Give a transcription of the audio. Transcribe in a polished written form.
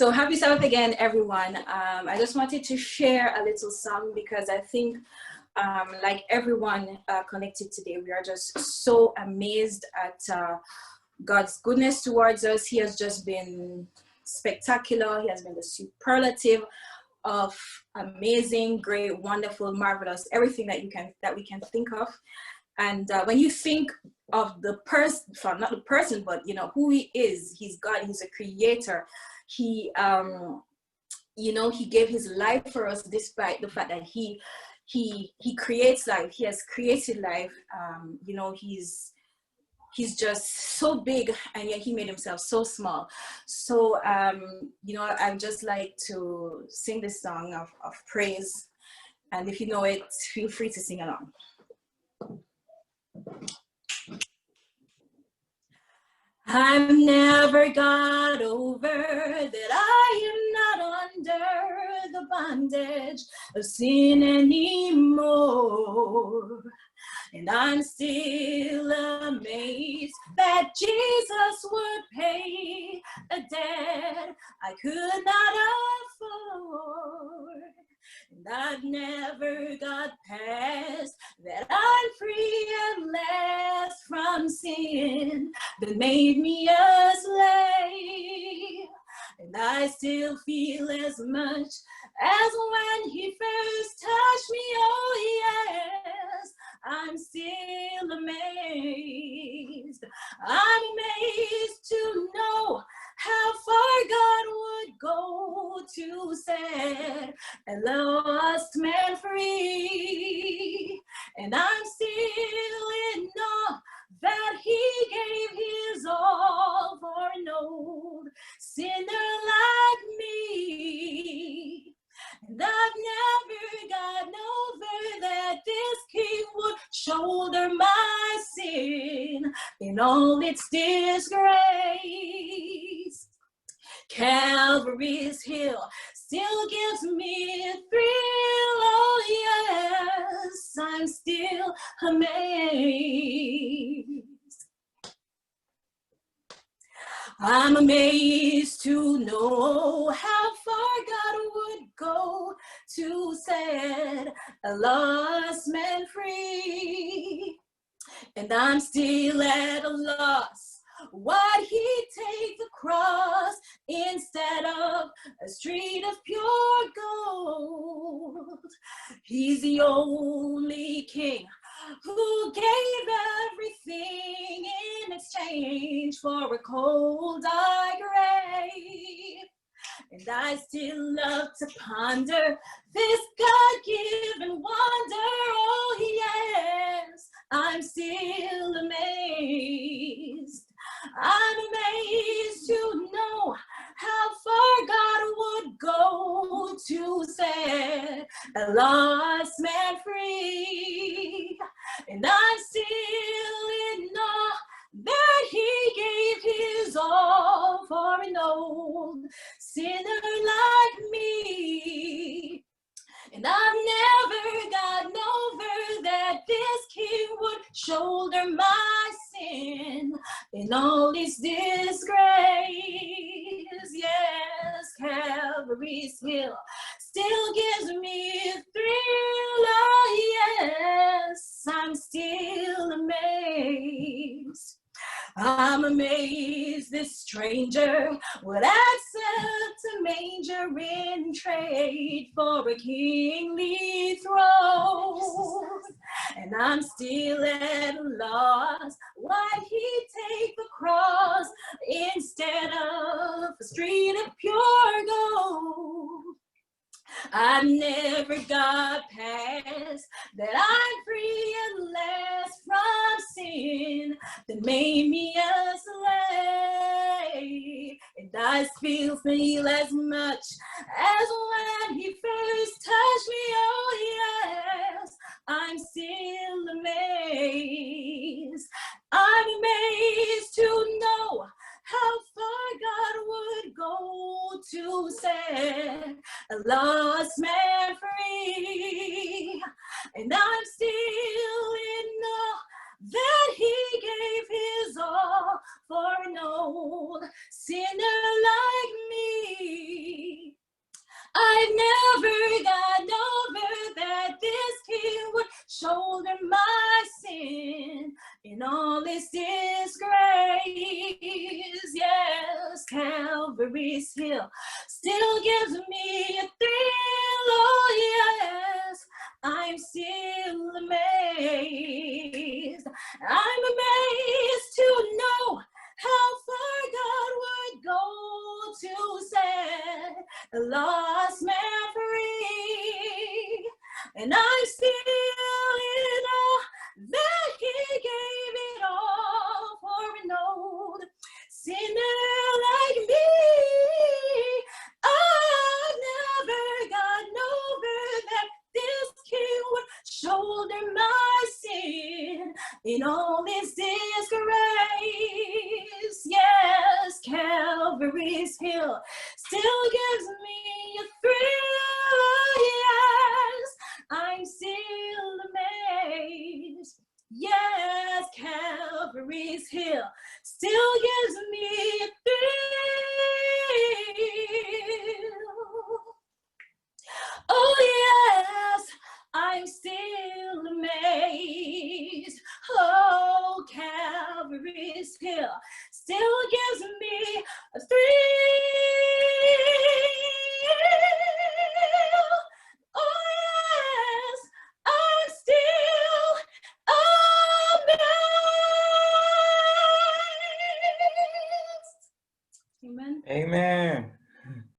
So happy Sabbath again, everyone. I just wanted to share a little song because I think like everyone connected today, we are just so amazed at God's goodness towards us. He has just been spectacular. He has been the superlative of amazing, great, wonderful, marvelous, everything that we can think of. And when you think of the person, not the person, but you know who he is, he's God, he's a creator. He he gave his life for us despite the fact that he creates life. He has created life. He's just so big, and yet he made himself so small. So I'd just like to sing this song of praise, and if you know it, feel free to sing along. I've never got over that I am not under the bondage of sin anymore. And I'm still amazed that Jesus would pay a debt I could not afford. And I've never got past that I'm free at last from sin that made me a slave. And I still feel as much as when he first touched me, oh yes. I'm still amazed. I'm amazed to know how far God would go to set a lost man free. And I'm still in awe that he gave his all for an old sinner like me. And I've never gotten over that this king would shoulder my sin in all its disgrace. Calvary's hill still gives me a thrill, oh yes, I'm still amazed. I'm amazed to know how far God would go to set a lost man free. And I'm still at a loss. Why'd he take the cross instead of a street of pure gold? He's the only king who gave everything in exchange for a cold, dark grave. And I still love to ponder this God-given wonder, oh yes, I'm still amazed. I'm amazed to know how far God would go to set a lost man free. And I'm still in awe that he gave his all for an old sinner like me. And I've never gotten over that this king would shoulder my sin in all its disgrace. Yes, Calvary's hill still gives me a thrill, oh yes, I'm still amazed. I'm amazed this stranger would accept a manger in trade for a kingly throne. And I'm still at a loss. Why'd he take the cross instead of a street of pure gold? I never got past that I'm free at last from sin that made me a slave. And I still feel as much as when he first touched me, oh yes, I'm still amazed. I'm amazed to know how far God would go to set a lost man free. And I'm still in awe that he gave his all for an old sinner like me. Calvary's hill still gives me a thrill. Oh yes, I'm still amazed. I'm amazed to know how far God would go to set a lost man free. And I'm still in awe that he gave it all for an old sinner like me. I've never gotten over that this king would shoulder my sin in all its disgrace. Yes, Calvary's hill still gives me a thrill. Yes, I'm still amazed. Yes, Calvary's hill still gives me a thrill. Oh yes, I'm still amazed.